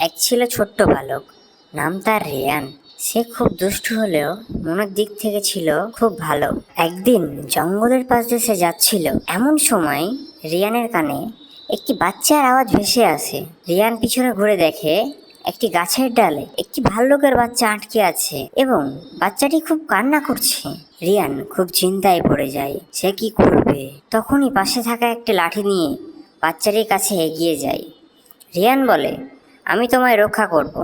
এক ছিল ছোট্ট বালক, নাম তার রিয়ান। সে খুব দুষ্টু হলেও মনের দিক থেকে ছিল খুব ভালো। একদিন জঙ্গলের পাশ দিয়ে সে যাচ্ছিল, এমন সময় রিয়ানের কানে একটি বাচ্চার আওয়াজ ভেসে আসে। রিয়ান পিছনে ঘুরে দেখে একটি গাছের ডালে একটি ভাল্লুকের বাচ্চা আটকে আছে এবং বাচ্চাটি খুব কান্না করছে। রিয়ান খুব চিন্তায় পড়ে যায়, সে কি করবে। তখনই পাশে থাকা একটি লাঠি নিয়ে বাচ্চাটির কাছে এগিয়ে যায়। রিয়ান বলে, আমি তোমায় রক্ষা করব।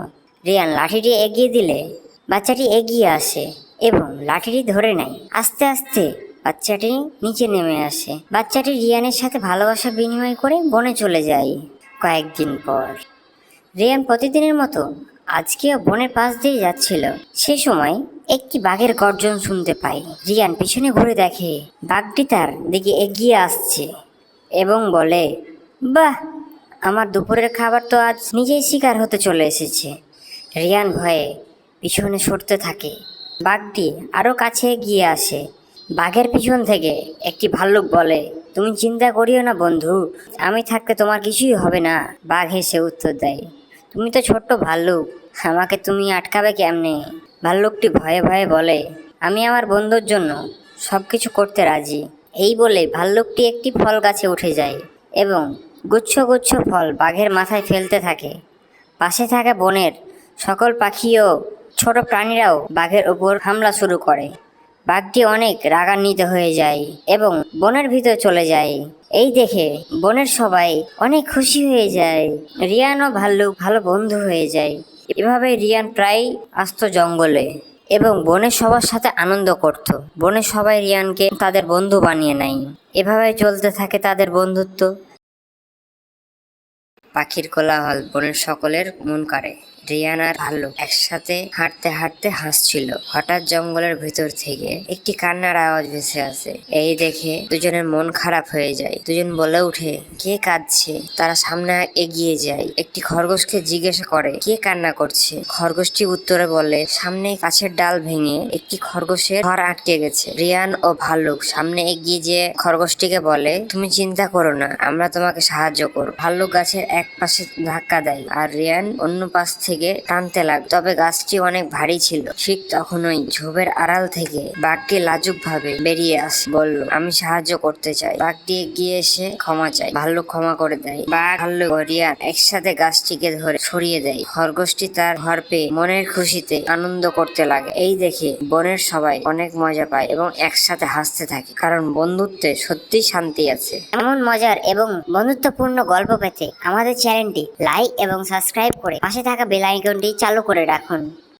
রিয়ান লাঠিটি এগিয়ে দিলে বাচ্চাটি এগিয়ে আসে এবং লাঠিটি ধরে নেয়। আস্তে আস্তে বাচ্চাটি নিচে নেমে আসে। বাচ্চাটি রিয়ানের সাথে ভালোবাসা বিনিময় করে বনে চলে যায়। কয়েকদিন পর রিয়ান প্রতিদিনের মতো আজকেও বনের পাশ দিয়ে যাচ্ছিল। সে সময় একটি বাঘের গর্জন শুনতে পায়। রিয়ান পিছনে ঘুরে দেখে বাঘটি তার দিকে এগিয়ে আসছে এবং বলে, বাহ, আমার দুপুরের খাবার তো আজ নিজেই শিকার হতে চলে এসেছে। রিয়ান ভয়ে পিছনে সরতে থাকে। বাঘটি আরও কাছে এগিয়ে আসে। বাঘের পিছন থেকে একটি ভাল্লুক বলে, তুমি চিন্তা করিও না বন্ধু, আমি থাকতে তোমার কিছুই হবে না। বাঘ হেসে উত্তর দেয়, তুমি তো ছোট্ট ভাল্লুক, আমাকে তুমি আটকাবে কেমনে। ভাল্লুকটি ভয়ে ভয়ে বলে, আমি আমার বন্ধুর জন্য সব কিছু করতে রাজি। এই বলে ভাল্লুকটি একটি ফল গাছে উঠে যায় এবং গুচ্ছ গুচ্ছ ফল বাঘের মাথায় ফেলতে থাকে। পাশে থাকা বনের সকল পাখি ও ছোট প্রাণীরাও বাঘের উপর হামলা শুরু করে। বাঘটি অনেক রাগান্বিত হয়ে যায় এবং বনের ভিতর চলে যায়। এই দেখে বনের সবাই অনেক খুশি হয়ে যায়। রিয়ান ও ভাল্লুক ভালো বন্ধু হয়ে যায়। এভাবে রিয়ান প্রায় আসতো জঙ্গলে এবং বনের সবার সাথে আনন্দ করত। বনের সবাই রিয়ানকে তাদের বন্ধু বানিয়ে নেয়। এভাবে চলতে থাকে তাদের বন্ধুত্ব। পাখির কোলাহল বনের সকলের মন কাড়ে। রিয়ান আর ভাল্লুক একসাথে হাঁটতে হাঁটতে হাসছিল। হঠাৎ জঙ্গলের ভিতর থেকে একটি কান্নার আওয়াজ ভেসে আসে। এই দেখে দুজনের মন খারাপ হয়ে যায়। দুজন বলে উঠে, কে কাঁদছে। তারা সামনে এগিয়ে যায়। একটি খরগোশকে জিজ্ঞাসা করে, কে কান্না করছে। খরগোশটি উত্তরে বলে, সামনে গাছের ডাল ভেঙে একটি খরগোশের ঘর আটকে গেছে। রিয়ান ও ভাল্লুক সামনে এগিয়ে যেয়ে খরগোশটিকে বলে, তুমি চিন্তা করো না, আমরা তোমাকে সাহায্য করব। ভাল্লুক গাছের এক পাশে ধাক্কা দেয় আর রিয়ান অন্য পাশ থেকে টানতে লাগলো। তবে গাছটি অনেক ভারী ছিল। ঠিক তখনই ঝোপের আড়াল থেকে বাঘটি লাজুক ভাবে বেরিয়ে আসে, বলল, আমি সাহায্য করতে চাই। বাঘটি এগিয়ে এসে ক্ষমা চায়। ভাল্লুক ক্ষমা করে দেয়। বাঘ, ভাল্লুক ও রিয়ান একসাথে গাছটিকে ধরে সরিয়ে দেয়। খরগোশটি তার ঘর পেয়ে মনের খুশিতে আনন্দ করতে লাগে। এই দেখে বনের সবাই অনেক মজা পায় এবং একসাথে হাসতে থাকে, কারণ বন্ধুত্বে সত্যি শান্তি আছে। এমন মজার এবং বন্ধুত্বপূর্ণ গল্প পেতে আমাদের চ্যানেলটি লাইক এবং সাবস্ক্রাইব করে পাশে থাকা বেল আইকনটি চালু করে রাখুন।